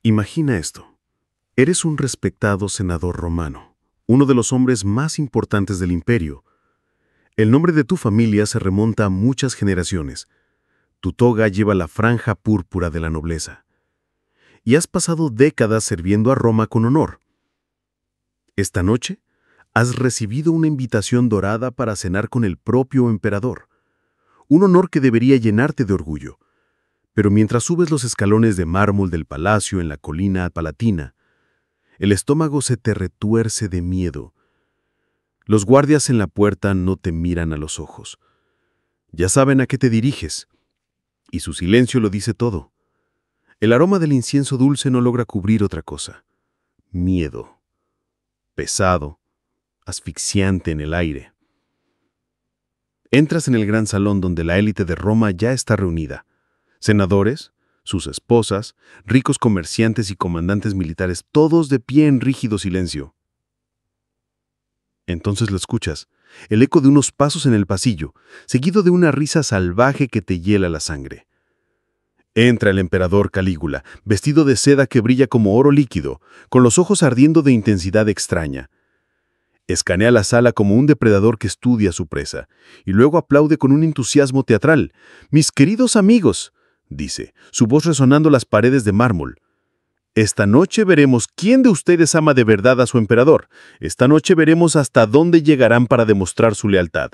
Imagina esto. Eres un respetado senador romano, uno de los hombres más importantes del imperio. El nombre de tu familia se remonta a muchas generaciones. Tu toga lleva la franja púrpura de la nobleza. Y has pasado décadas sirviendo a Roma con honor. Esta noche, has recibido una invitación dorada para cenar con el propio emperador. Un honor que debería llenarte de orgullo. Pero mientras subes los escalones de mármol del palacio en la colina palatina, el estómago se te retuerce de miedo. Los guardias en la puerta no te miran a los ojos. Ya saben a qué te diriges, y su silencio lo dice todo. El aroma del incienso dulce no logra cubrir otra cosa. Miedo. Pesado, asfixiante en el aire. Entras en el gran salón donde la élite de Roma ya está reunida. Senadores, sus esposas, ricos comerciantes y comandantes militares, todos de pie en rígido silencio. Entonces lo escuchas, el eco de unos pasos en el pasillo, seguido de una risa salvaje que te hiela la sangre. Entra el emperador Calígula, vestido de seda que brilla como oro líquido, con los ojos ardiendo de intensidad extraña. Escanea la sala como un depredador que estudia a su presa, y luego aplaude con un entusiasmo teatral. «Mis queridos amigos», dice, su voz resonando las paredes de mármol. «Esta noche veremos quién de ustedes ama de verdad a su emperador. Esta noche veremos hasta dónde llegarán para demostrar su lealtad».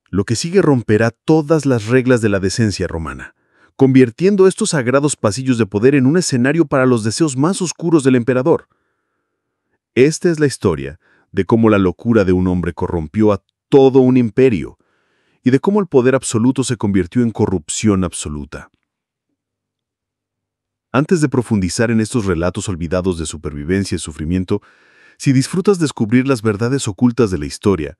Lo que sigue romperá todas las reglas de la decencia romana, convirtiendo estos sagrados pasillos de poder en un escenario para los deseos más oscuros del emperador. Esta es la historia de cómo la locura de un hombre corrompió a todo un imperio y de cómo el poder absoluto se convirtió en corrupción absoluta. Antes de profundizar en estos relatos olvidados de supervivencia y sufrimiento, si disfrutas descubrir las verdades ocultas de la historia,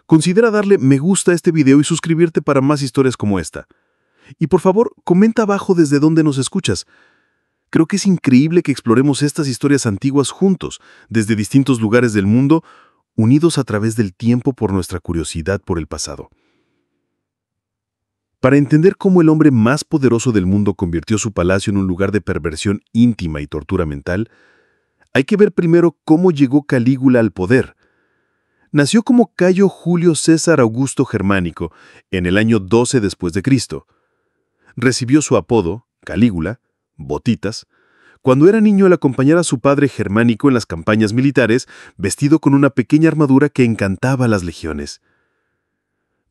considera darle me gusta a este video y suscribirte para más historias como esta. Y por favor, comenta abajo desde dónde nos escuchas. Creo que es increíble que exploremos estas historias antiguas juntos, desde distintos lugares del mundo, unidos a través del tiempo por nuestra curiosidad por el pasado. Para entender cómo el hombre más poderoso del mundo convirtió su palacio en un lugar de perversión íntima y tortura mental, hay que ver primero cómo llegó Calígula al poder. Nació como Cayo Julio César Augusto Germánico en el año 12 después de Cristo. Recibió su apodo, Calígula, Botitas, cuando era niño al acompañar a su padre Germánico en las campañas militares, vestido con una pequeña armadura que encantaba a las legiones.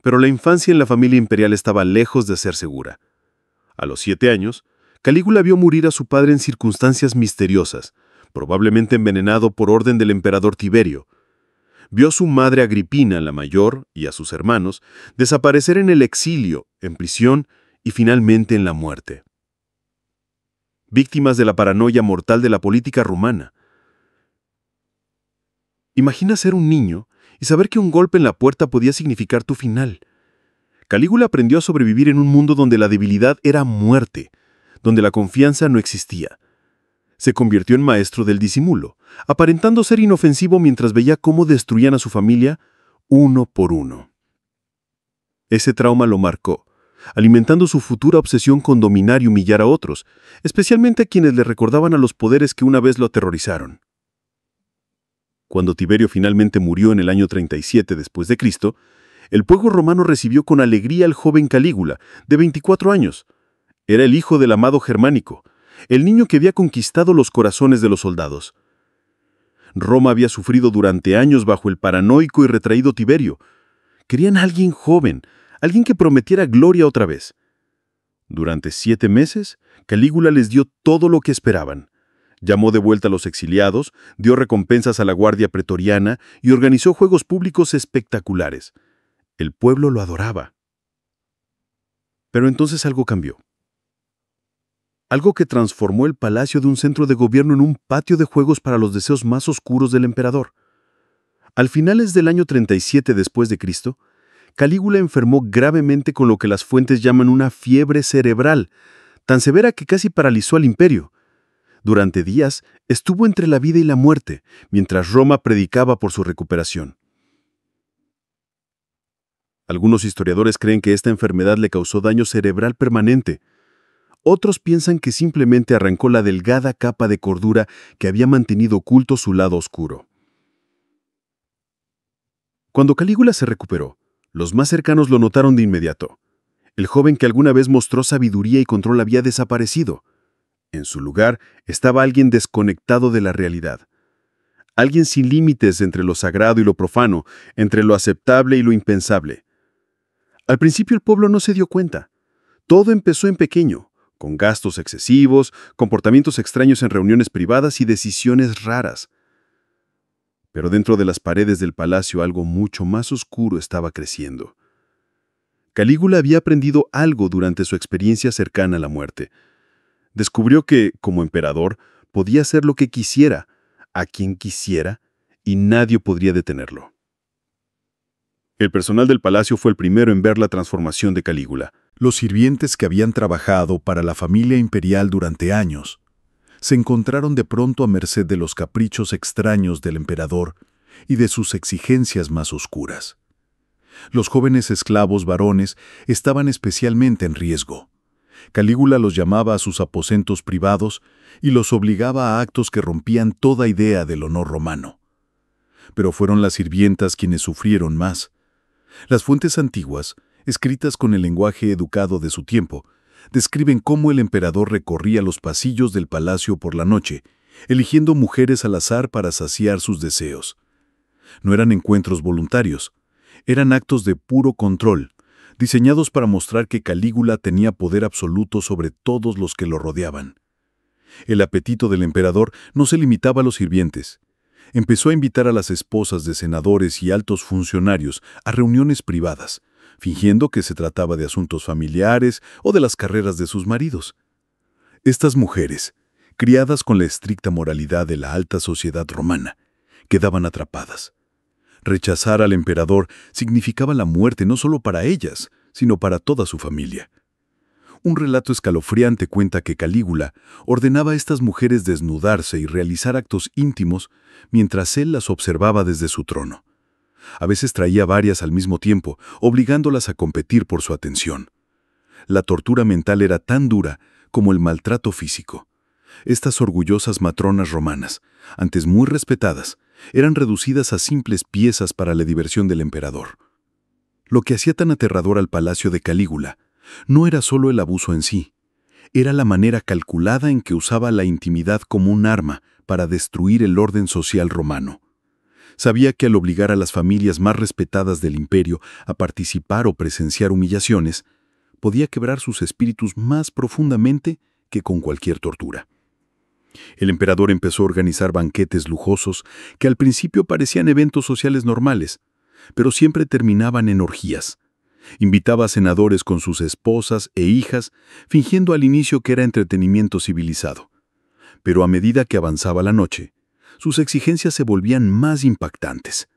Pero la infancia en la familia imperial estaba lejos de ser segura. A los 7 años, Calígula vio morir a su padre en circunstancias misteriosas, probablemente envenenado por orden del emperador Tiberio. Vio a su madre Agripina, la mayor, y a sus hermanos, desaparecer en el exilio, en prisión y finalmente en la muerte. Víctimas de la paranoia mortal de la política romana. Imagina ser un niño y saber que un golpe en la puerta podía significar tu final. Calígula aprendió a sobrevivir en un mundo donde la debilidad era muerte, donde la confianza no existía. Se convirtió en maestro del disimulo, aparentando ser inofensivo mientras veía cómo destruían a su familia uno por uno. Ese trauma lo marcó, alimentando su futura obsesión con dominar y humillar a otros, especialmente a quienes le recordaban a los poderes que una vez lo aterrorizaron. Cuando Tiberio finalmente murió en el año 37 después de Cristo, el pueblo romano recibió con alegría al joven Calígula, de 24 años. Era el hijo del amado Germánico, el niño que había conquistado los corazones de los soldados. Roma había sufrido durante años bajo el paranoico y retraído Tiberio. Querían a alguien joven, alguien que prometiera gloria otra vez. Durante 7 meses, Calígula les dio todo lo que esperaban. Llamó de vuelta a los exiliados, dio recompensas a la guardia pretoriana y organizó juegos públicos espectaculares. El pueblo lo adoraba. Pero entonces algo cambió. Algo que transformó el palacio de un centro de gobierno en un patio de juegos para los deseos más oscuros del emperador. Al finales del año 37 después de Cristo, Calígula enfermó gravemente con lo que las fuentes llaman una fiebre cerebral, tan severa que casi paralizó al imperio. Durante días estuvo entre la vida y la muerte, mientras Roma predicaba por su recuperación. Algunos historiadores creen que esta enfermedad le causó daño cerebral permanente. Otros piensan que simplemente arrancó la delgada capa de cordura que había mantenido oculto su lado oscuro. Cuando Calígula se recuperó, los más cercanos lo notaron de inmediato. El joven que alguna vez mostró sabiduría y control había desaparecido. En su lugar estaba alguien desconectado de la realidad. Alguien sin límites entre lo sagrado y lo profano, entre lo aceptable y lo impensable. Al principio el pueblo no se dio cuenta. Todo empezó en pequeño, con gastos excesivos, comportamientos extraños en reuniones privadas y decisiones raras. Pero dentro de las paredes del palacio algo mucho más oscuro estaba creciendo. Calígula había aprendido algo durante su experiencia cercana a la muerte. Descubrió que, como emperador, podía hacer lo que quisiera, a quien quisiera, y nadie podría detenerlo. El personal del palacio fue el primero en ver la transformación de Calígula. Los sirvientes que habían trabajado para la familia imperial durante años se encontraron de pronto a merced de los caprichos extraños del emperador y de sus exigencias más oscuras. Los jóvenes esclavos varones estaban especialmente en riesgo. Calígula los llamaba a sus aposentos privados y los obligaba a actos que rompían toda idea del honor romano. Pero fueron las sirvientas quienes sufrieron más. Las fuentes antiguas, escritas con el lenguaje educado de su tiempo, describen cómo el emperador recorría los pasillos del palacio por la noche, eligiendo mujeres al azar para saciar sus deseos. No eran encuentros voluntarios, eran actos de puro control, diseñados para mostrar que Calígula tenía poder absoluto sobre todos los que lo rodeaban. El apetito del emperador no se limitaba a los sirvientes. Empezó a invitar a las esposas de senadores y altos funcionarios a reuniones privadas, fingiendo que se trataba de asuntos familiares o de las carreras de sus maridos. Estas mujeres, criadas con la estricta moralidad de la alta sociedad romana, quedaban atrapadas. Rechazar al emperador significaba la muerte no solo para ellas, sino para toda su familia. Un relato escalofriante cuenta que Calígula ordenaba a estas mujeres desnudarse y realizar actos íntimos mientras él las observaba desde su trono. A veces traía varias al mismo tiempo, obligándolas a competir por su atención. La tortura mental era tan dura como el maltrato físico. Estas orgullosas matronas romanas, antes muy respetadas, eran reducidas a simples piezas para la diversión del emperador. Lo que hacía tan aterrador al palacio de Calígula no era solo el abuso en sí, era la manera calculada en que usaba la intimidad como un arma para destruir el orden social romano. Sabía que al obligar a las familias más respetadas del imperio a participar o presenciar humillaciones, podía quebrar sus espíritus más profundamente que con cualquier tortura. El emperador empezó a organizar banquetes lujosos que al principio parecían eventos sociales normales, pero siempre terminaban en orgías. Invitaba a senadores con sus esposas e hijas, fingiendo al inicio que era entretenimiento civilizado. Pero a medida que avanzaba la noche, sus exigencias se volvían más impactantes.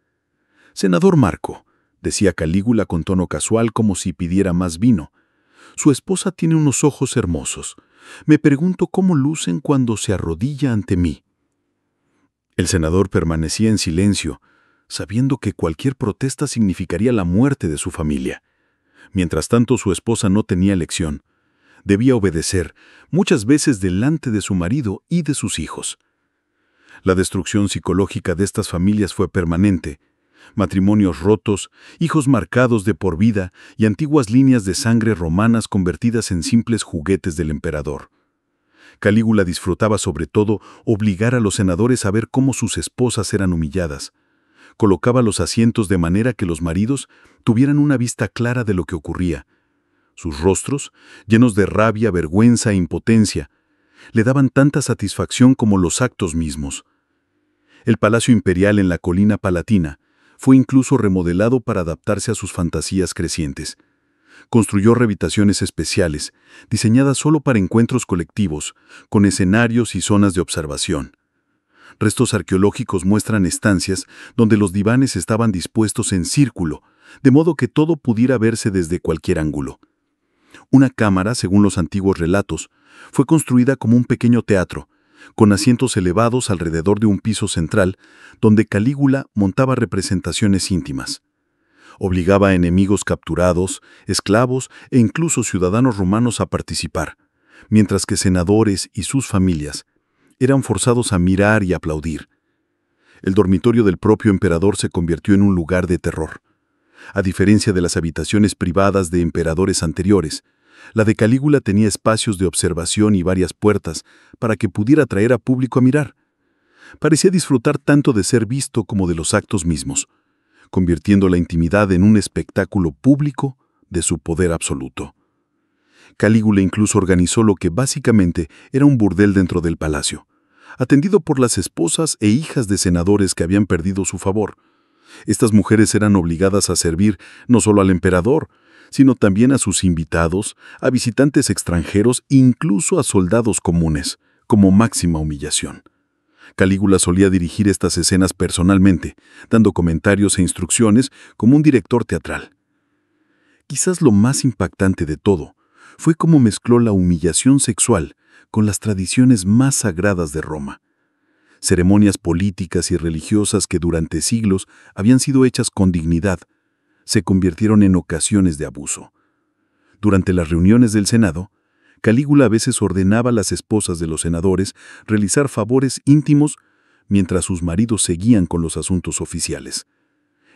«Senador Marco», decía Calígula con tono casual como si pidiera más vino, «su esposa tiene unos ojos hermosos. Me pregunto cómo lucen cuando se arrodilla ante mí». El senador permanecía en silencio, sabiendo que cualquier protesta significaría la muerte de su familia. Mientras tanto, su esposa no tenía elección. Debía obedecer, muchas veces delante de su marido y de sus hijos. La destrucción psicológica de estas familias fue permanente. Matrimonios rotos, hijos marcados de por vida y antiguas líneas de sangre romanas convertidas en simples juguetes del emperador. Calígula disfrutaba sobre todo obligar a los senadores a ver cómo sus esposas eran humilladas. Colocaba los asientos de manera que los maridos tuvieran una vista clara de lo que ocurría. Sus rostros, llenos de rabia, vergüenza e impotencia, le daban tanta satisfacción como los actos mismos. El palacio imperial en la colina palatina fue incluso remodelado para adaptarse a sus fantasías crecientes. Construyó habitaciones especiales, diseñadas solo para encuentros colectivos, con escenarios y zonas de observación. Restos arqueológicos muestran estancias donde los divanes estaban dispuestos en círculo, de modo que todo pudiera verse desde cualquier ángulo. Una cámara, según los antiguos relatos, fue construida como un pequeño teatro, con asientos elevados alrededor de un piso central, donde Calígula montaba representaciones íntimas. Obligaba a enemigos capturados, esclavos e incluso ciudadanos romanos a participar, mientras que senadores y sus familias eran forzados a mirar y aplaudir. El dormitorio del propio emperador se convirtió en un lugar de terror. A diferencia de las habitaciones privadas de emperadores anteriores, la de Calígula tenía espacios de observación y varias puertas para que pudiera atraer a público a mirar. Parecía disfrutar tanto de ser visto como de los actos mismos, convirtiendo la intimidad en un espectáculo público de su poder absoluto. Calígula incluso organizó lo que básicamente era un burdel dentro del palacio, atendido por las esposas e hijas de senadores que habían perdido su favor. Estas mujeres eran obligadas a servir no solo al emperador, sino también a sus invitados, a visitantes extranjeros, incluso a soldados comunes, como máxima humillación. Calígula solía dirigir estas escenas personalmente, dando comentarios e instrucciones como un director teatral. Quizás lo más impactante de todo fue cómo mezcló la humillación sexual con las tradiciones más sagradas de Roma. Ceremonias políticas y religiosas que durante siglos habían sido hechas con dignidad, se convirtieron en ocasiones de abuso. Durante las reuniones del Senado, Calígula a veces ordenaba a las esposas de los senadores realizar favores íntimos mientras sus maridos seguían con los asuntos oficiales.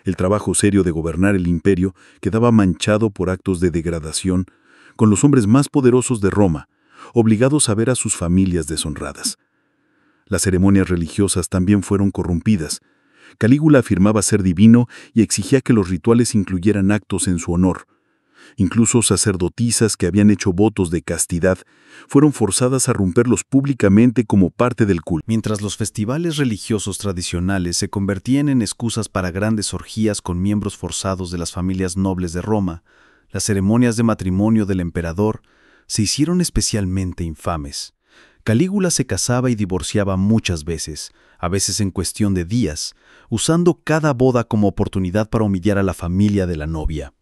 El trabajo serio de gobernar el imperio quedaba manchado por actos de degradación, con los hombres más poderosos de Roma, obligados a ver a sus familias deshonradas. Las ceremonias religiosas también fueron corrompidas. Calígula afirmaba ser divino y exigía que los rituales incluyeran actos en su honor. Incluso sacerdotisas que habían hecho votos de castidad fueron forzadas a romperlos públicamente como parte del culto. Mientras los festivales religiosos tradicionales se convertían en excusas para grandes orgías con miembros forzados de las familias nobles de Roma, las ceremonias de matrimonio del emperador se hicieron especialmente infames. Calígula se casaba y divorciaba muchas veces, a veces en cuestión de días, usando cada boda como oportunidad para humillar a la familia de la novia.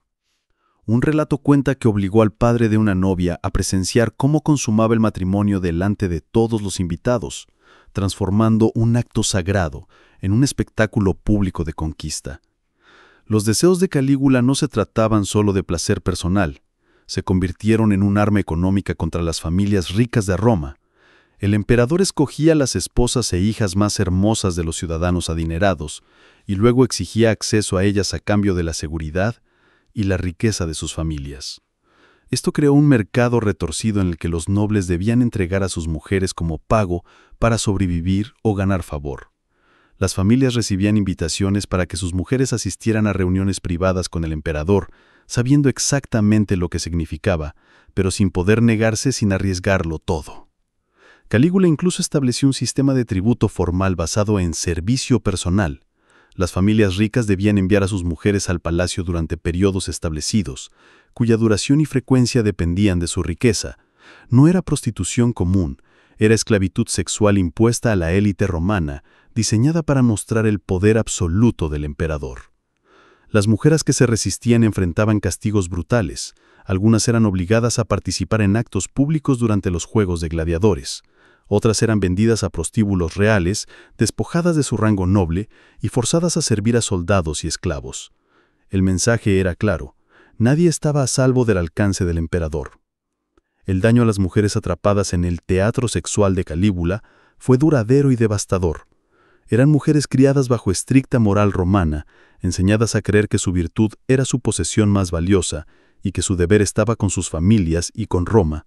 Un relato cuenta que obligó al padre de una novia a presenciar cómo consumaba el matrimonio delante de todos los invitados, transformando un acto sagrado en un espectáculo público de conquista. Los deseos de Calígula no se trataban solo de placer personal, se convirtieron en un arma económica contra las familias ricas de Roma. El emperador escogía las esposas e hijas más hermosas de los ciudadanos adinerados y luego exigía acceso a ellas a cambio de la seguridad y la riqueza de sus familias. Esto creó un mercado retorcido en el que los nobles debían entregar a sus mujeres como pago para sobrevivir o ganar favor. Las familias recibían invitaciones para que sus mujeres asistieran a reuniones privadas con el emperador, sabiendo exactamente lo que significaba, pero sin poder negarse sin arriesgarlo todo. Calígula incluso estableció un sistema de tributo formal basado en servicio personal. Las familias ricas debían enviar a sus mujeres al palacio durante periodos establecidos, cuya duración y frecuencia dependían de su riqueza. No era prostitución común, era esclavitud sexual impuesta a la élite romana, diseñada para mostrar el poder absoluto del emperador. Las mujeres que se resistían enfrentaban castigos brutales. Algunas eran obligadas a participar en actos públicos durante los juegos de gladiadores. Otras eran vendidas a prostíbulos reales, despojadas de su rango noble y forzadas a servir a soldados y esclavos. El mensaje era claro: nadie estaba a salvo del alcance del emperador. El daño a las mujeres atrapadas en el teatro sexual de Calígula fue duradero y devastador. Eran mujeres criadas bajo estricta moral romana, enseñadas a creer que su virtud era su posesión más valiosa y que su deber estaba con sus familias y con Roma.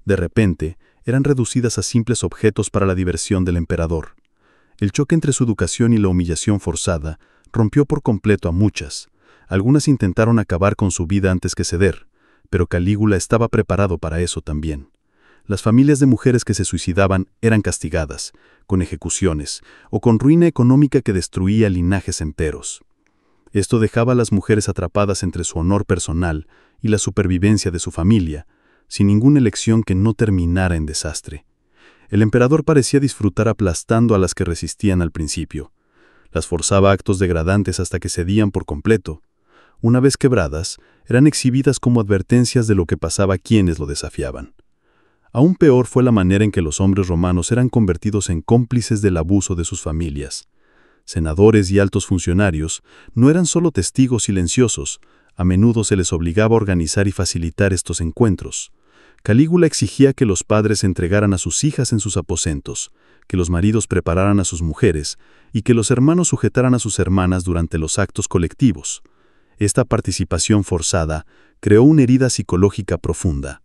De repente, eran reducidas a simples objetos para la diversión del emperador. El choque entre su educación y la humillación forzada rompió por completo a muchas. Algunas intentaron acabar con su vida antes que ceder, pero Calígula estaba preparado para eso también. Las familias de mujeres que se suicidaban eran castigadas, con ejecuciones o con ruina económica que destruía linajes enteros. Esto dejaba a las mujeres atrapadas entre su honor personal y la supervivencia de su familia, sin ninguna elección que no terminara en desastre. El emperador parecía disfrutar aplastando a las que resistían al principio. Las forzaba a actos degradantes hasta que cedían por completo. Una vez quebradas, eran exhibidas como advertencias de lo que pasaba a quienes lo desafiaban. Aún peor fue la manera en que los hombres romanos eran convertidos en cómplices del abuso de sus familias. Senadores y altos funcionarios no eran solo testigos silenciosos, a menudo se les obligaba a organizar y facilitar estos encuentros. Calígula exigía que los padres entregaran a sus hijas en sus aposentos, que los maridos prepararan a sus mujeres y que los hermanos sujetaran a sus hermanas durante los actos colectivos. Esta participación forzada creó una herida psicológica profunda.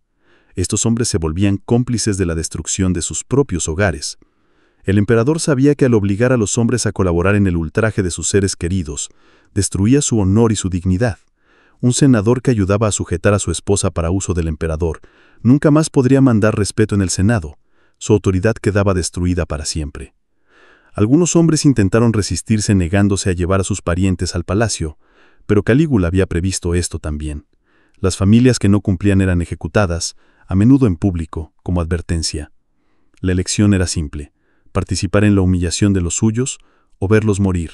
Estos hombres se volvían cómplices de la destrucción de sus propios hogares. El emperador sabía que al obligar a los hombres a colaborar en el ultraje de sus seres queridos, destruía su honor y su dignidad. Un senador que ayudaba a sujetar a su esposa para uso del emperador nunca más podría mandar respeto en el Senado. Su autoridad quedaba destruida para siempre. Algunos hombres intentaron resistirse negándose a llevar a sus parientes al palacio, pero Calígula había previsto esto también. Las familias que no cumplían eran ejecutadas, a menudo en público, como advertencia. La elección era simple: participar en la humillación de los suyos o verlos morir.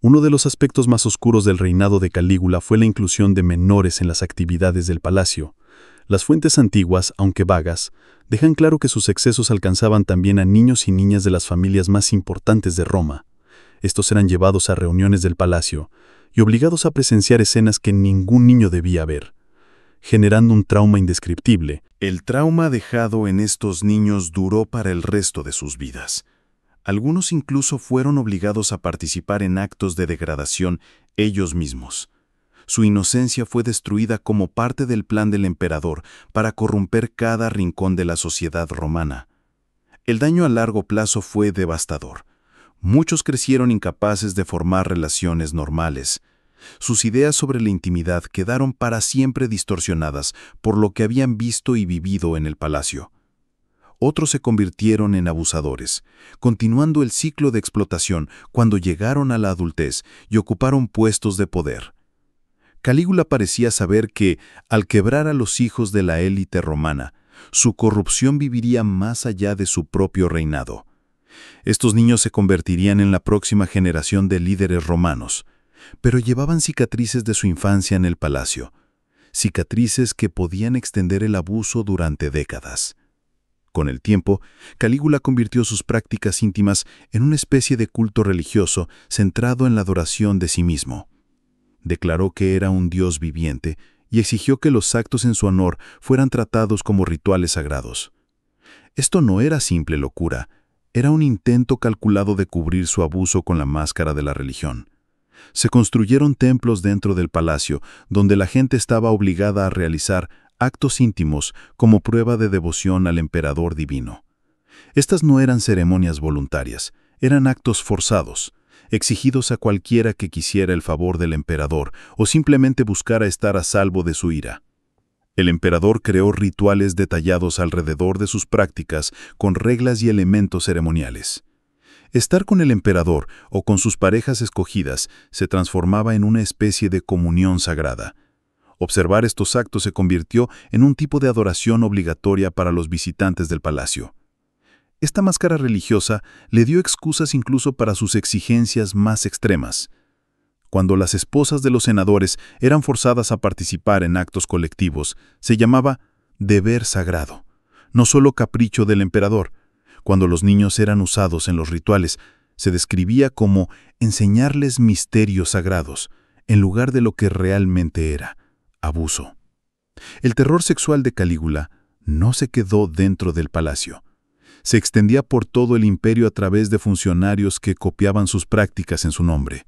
Uno de los aspectos más oscuros del reinado de Calígula fue la inclusión de menores en las actividades del palacio. Las fuentes antiguas, aunque vagas, dejan claro que sus excesos alcanzaban también a niños y niñas de las familias más importantes de Roma. Estos eran llevados a reuniones del palacio y obligados a presenciar escenas que ningún niño debía ver, generando un trauma indescriptible. El trauma dejado en estos niños duró para el resto de sus vidas. Algunos incluso fueron obligados a participar en actos de degradación ellos mismos. Su inocencia fue destruida como parte del plan del emperador para corromper cada rincón de la sociedad romana. El daño a largo plazo fue devastador. Muchos crecieron incapaces de formar relaciones normales. Sus ideas sobre la intimidad quedaron para siempre distorsionadas por lo que habían visto y vivido en el palacio. Otros se convirtieron en abusadores, continuando el ciclo de explotación cuando llegaron a la adultez y ocuparon puestos de poder. Calígula parecía saber que, al quebrar a los hijos de la élite romana, su corrupción viviría más allá de su propio reinado. Estos niños se convertirían en la próxima generación de líderes romanos, pero llevaban cicatrices de su infancia en el palacio, cicatrices que podían extender el abuso durante décadas. Con el tiempo, Calígula convirtió sus prácticas íntimas en una especie de culto religioso centrado en la adoración de sí mismo. Declaró que era un dios viviente y exigió que los actos en su honor fueran tratados como rituales sagrados. Esto no era simple locura, era un intento calculado de cubrir su abuso con la máscara de la religión. Se construyeron templos dentro del palacio, donde la gente estaba obligada a realizar actos íntimos como prueba de devoción al emperador divino. Estas no eran ceremonias voluntarias, eran actos forzados, exigidos a cualquiera que quisiera el favor del emperador o simplemente buscara estar a salvo de su ira. El emperador creó rituales detallados alrededor de sus prácticas con reglas y elementos ceremoniales. Estar con el emperador o con sus parejas escogidas se transformaba en una especie de comunión sagrada. Observar estos actos se convirtió en un tipo de adoración obligatoria para los visitantes del palacio. Esta máscara religiosa le dio excusas incluso para sus exigencias más extremas. Cuando las esposas de los senadores eran forzadas a participar en actos colectivos, se llamaba deber sagrado, no solo capricho del emperador. Cuando los niños eran usados en los rituales, se describía como enseñarles misterios sagrados, en lugar de lo que realmente era, abuso. El terror sexual de Calígula no se quedó dentro del palacio. Se extendía por todo el imperio a través de funcionarios que copiaban sus prácticas en su nombre.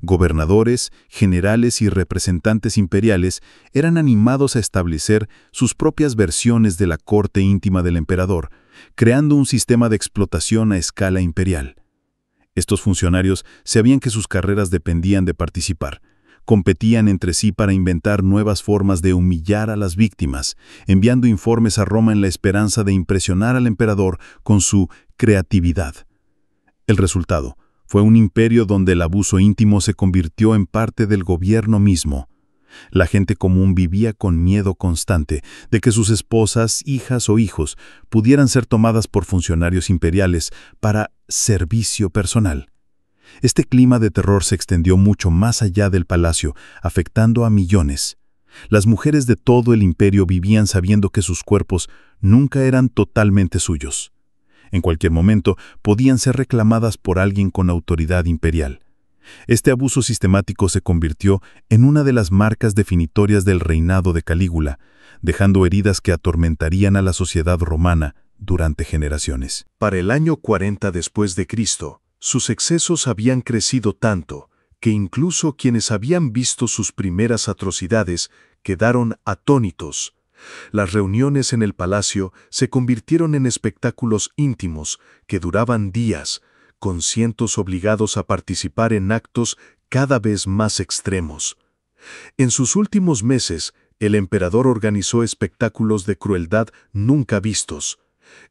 Gobernadores, generales y representantes imperiales eran animados a establecer sus propias versiones de la corte íntima del emperador, creando un sistema de explotación a escala imperial. Estos funcionarios sabían que sus carreras dependían de participar. Competían entre sí para inventar nuevas formas de humillar a las víctimas, enviando informes a Roma en la esperanza de impresionar al emperador con su creatividad. El resultado fue un imperio donde el abuso íntimo se convirtió en parte del gobierno mismo. La gente común vivía con miedo constante de que sus esposas, hijas o hijos pudieran ser tomadas por funcionarios imperiales para servicio personal. Este clima de terror se extendió mucho más allá del palacio, afectando a millones. Las mujeres de todo el imperio vivían sabiendo que sus cuerpos nunca eran totalmente suyos. En cualquier momento podían ser reclamadas por alguien con autoridad imperial. Este abuso sistemático se convirtió en una de las marcas definitorias del reinado de Calígula, dejando heridas que atormentarían a la sociedad romana durante generaciones. Para el año 40 después de Cristo, sus excesos habían crecido tanto que incluso quienes habían visto sus primeras atrocidades quedaron atónitos. Las reuniones en el palacio se convirtieron en espectáculos íntimos que duraban días, con cientos obligados a participar en actos cada vez más extremos. En sus últimos meses, el emperador organizó espectáculos de crueldad nunca vistos.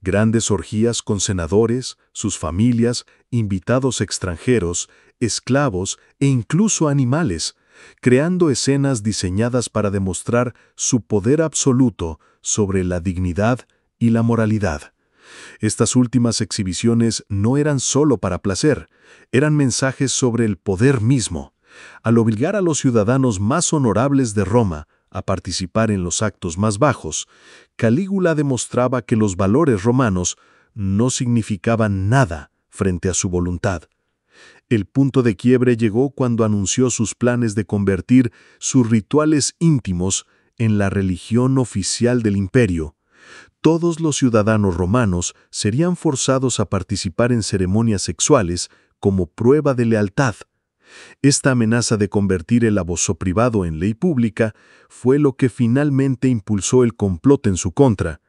Grandes orgías con senadores, sus familias, invitados extranjeros, esclavos e incluso animales, creando escenas diseñadas para demostrar su poder absoluto sobre la dignidad y la moralidad. Estas últimas exhibiciones no eran solo para placer, eran mensajes sobre el poder mismo. Al obligar a los ciudadanos más honorables de Roma a participar en los actos más bajos, Calígula demostraba que los valores romanos no significaban nada frente a su voluntad. El punto de quiebre llegó cuando anunció sus planes de convertir sus rituales íntimos en la religión oficial del imperio. Todos los ciudadanos romanos serían forzados a participar en ceremonias sexuales como prueba de lealtad. Esta amenaza de convertir el abuso privado en ley pública fue lo que finalmente impulsó el complot en su contra.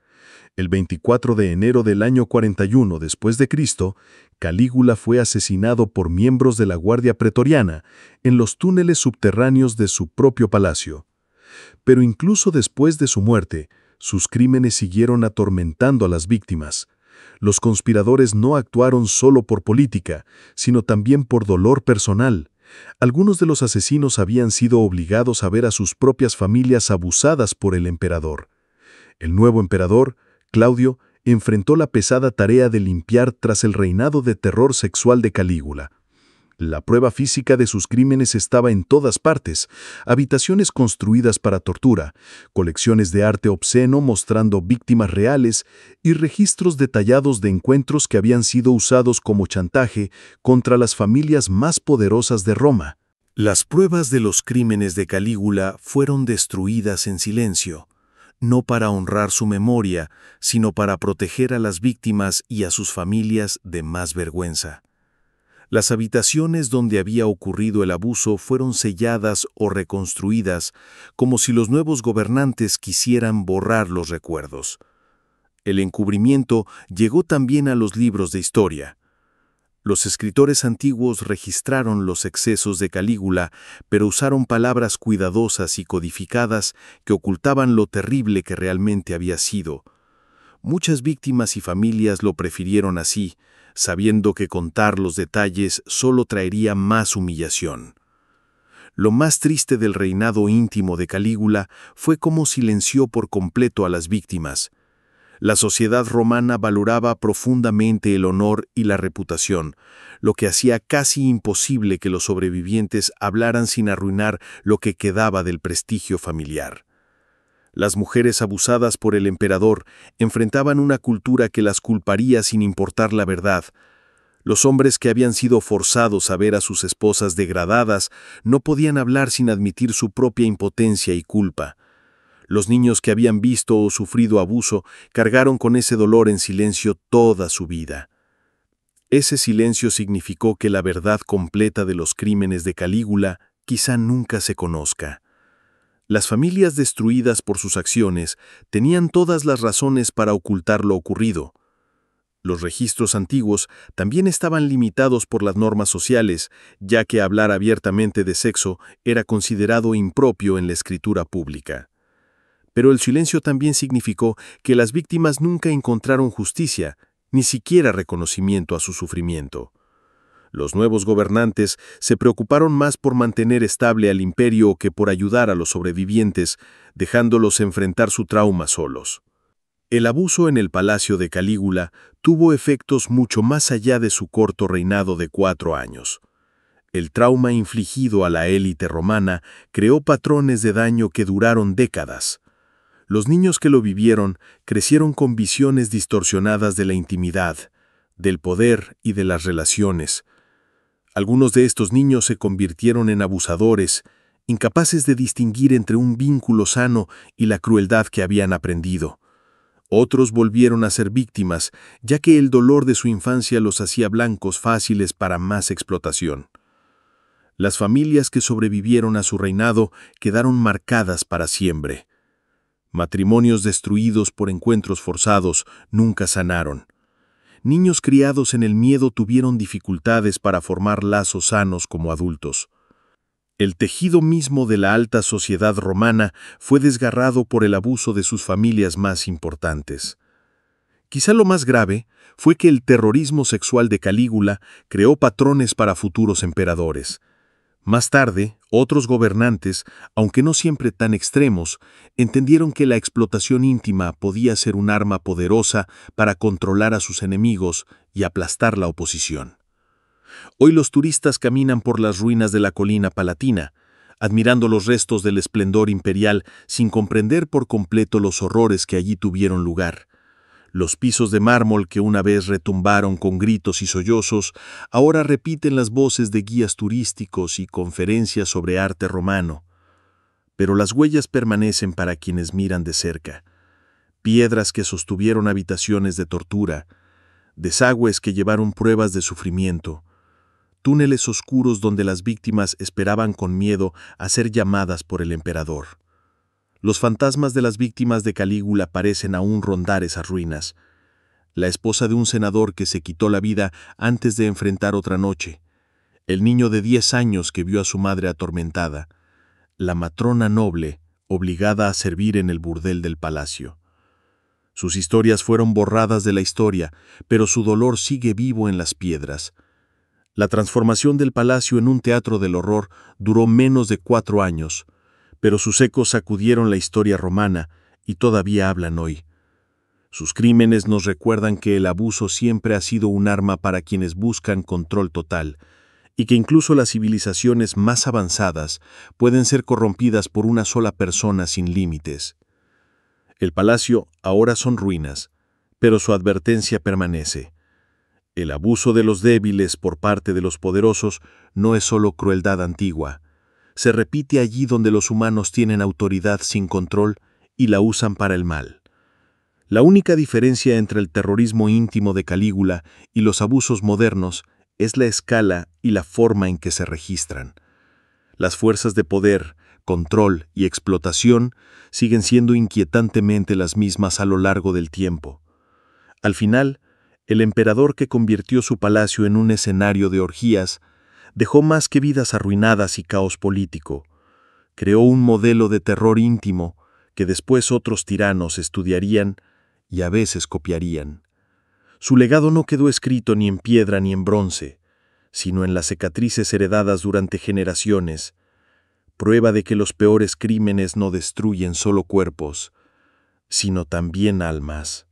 El 24 de enero del año 41 después de Cristo, Calígula fue asesinado por miembros de la Guardia Pretoriana en los túneles subterráneos de su propio palacio. Pero incluso después de su muerte, sus crímenes siguieron atormentando a las víctimas. Los conspiradores no actuaron solo por política, sino también por dolor personal. Algunos de los asesinos habían sido obligados a ver a sus propias familias abusadas por el emperador. El nuevo emperador, Claudio, enfrentó la pesada tarea de limpiar tras el reinado de terror sexual de Calígula. La prueba física de sus crímenes estaba en todas partes: habitaciones construidas para tortura, colecciones de arte obsceno mostrando víctimas reales y registros detallados de encuentros que habían sido usados como chantaje contra las familias más poderosas de Roma. Las pruebas de los crímenes de Calígula fueron destruidas en silencio, no para honrar su memoria, sino para proteger a las víctimas y a sus familias de más vergüenza. Las habitaciones donde había ocurrido el abuso fueron selladas o reconstruidas, como si los nuevos gobernantes quisieran borrar los recuerdos. El encubrimiento llegó también a los libros de historia. Los escritores antiguos registraron los excesos de Calígula, pero usaron palabras cuidadosas y codificadas que ocultaban lo terrible que realmente había sido. Muchas víctimas y familias lo prefirieron así, sabiendo que contar los detalles solo traería más humillación. Lo más triste del reinado íntimo de Calígula fue cómo silenció por completo a las víctimas. La sociedad romana valoraba profundamente el honor y la reputación, lo que hacía casi imposible que los sobrevivientes hablaran sin arruinar lo que quedaba del prestigio familiar. Las mujeres abusadas por el emperador enfrentaban una cultura que las culparía sin importar la verdad. Los hombres que habían sido forzados a ver a sus esposas degradadas no podían hablar sin admitir su propia impotencia y culpa. Los niños que habían visto o sufrido abuso cargaron con ese dolor en silencio toda su vida. Ese silencio significó que la verdad completa de los crímenes de Calígula quizá nunca se conozca. Las familias destruidas por sus acciones tenían todas las razones para ocultar lo ocurrido. Los registros antiguos también estaban limitados por las normas sociales, ya que hablar abiertamente de sexo era considerado impropio en la escritura pública. Pero el silencio también significó que las víctimas nunca encontraron justicia, ni siquiera reconocimiento a su sufrimiento. Los nuevos gobernantes se preocuparon más por mantener estable al imperio que por ayudar a los sobrevivientes, dejándolos enfrentar su trauma solos. El abuso en el palacio de Calígula tuvo efectos mucho más allá de su corto reinado de 4 años. El trauma infligido a la élite romana creó patrones de daño que duraron décadas. Los niños que lo vivieron crecieron con visiones distorsionadas de la intimidad, del poder y de las relaciones. Algunos de estos niños se convirtieron en abusadores, incapaces de distinguir entre un vínculo sano y la crueldad que habían aprendido. Otros volvieron a ser víctimas, ya que el dolor de su infancia los hacía blancos fáciles para más explotación. Las familias que sobrevivieron a su reinado quedaron marcadas para siempre. Matrimonios destruidos por encuentros forzados nunca sanaron. Niños criados en el miedo tuvieron dificultades para formar lazos sanos como adultos. El tejido mismo de la alta sociedad romana fue desgarrado por el abuso de sus familias más importantes. Quizá lo más grave fue que el terrorismo sexual de Calígula creó patrones para futuros emperadores. Más tarde, otros gobernantes, aunque no siempre tan extremos, entendieron que la explotación íntima podía ser un arma poderosa para controlar a sus enemigos y aplastar la oposición. Hoy los turistas caminan por las ruinas de la colina palatina, admirando los restos del esplendor imperial sin comprender por completo los horrores que allí tuvieron lugar. Los pisos de mármol que una vez retumbaron con gritos y sollozos, ahora repiten las voces de guías turísticos y conferencias sobre arte romano. Pero las huellas permanecen para quienes miran de cerca. Piedras que sostuvieron habitaciones de tortura, desagües que llevaron pruebas de sufrimiento, túneles oscuros donde las víctimas esperaban con miedo a ser llamadas por el emperador. Los fantasmas de las víctimas de Calígula parecen aún rondar esas ruinas. La esposa de un senador que se quitó la vida antes de enfrentar otra noche. El niño de 10 años que vio a su madre atormentada. La matrona noble, obligada a servir en el burdel del palacio. Sus historias fueron borradas de la historia, pero su dolor sigue vivo en las piedras. La transformación del palacio en un teatro del horror duró menos de 4 años, pero sus ecos sacudieron la historia romana y todavía hablan hoy. Sus crímenes nos recuerdan que el abuso siempre ha sido un arma para quienes buscan control total, y que incluso las civilizaciones más avanzadas pueden ser corrompidas por una sola persona sin límites. El palacio ahora son ruinas, pero su advertencia permanece. El abuso de los débiles por parte de los poderosos no es solo crueldad antigua. Se repite allí donde los humanos tienen autoridad sin control y la usan para el mal. La única diferencia entre el terrorismo íntimo de Calígula y los abusos modernos es la escala y la forma en que se registran. Las fuerzas de poder, control y explotación siguen siendo inquietantemente las mismas a lo largo del tiempo. Al final, el emperador que convirtió su palacio en un escenario de orgías dejó más que vidas arruinadas y caos político. Creó un modelo de terror íntimo que después otros tiranos estudiarían y a veces copiarían. Su legado no quedó escrito ni en piedra ni en bronce, sino en las cicatrices heredadas durante generaciones, prueba de que los peores crímenes no destruyen solo cuerpos, sino también almas.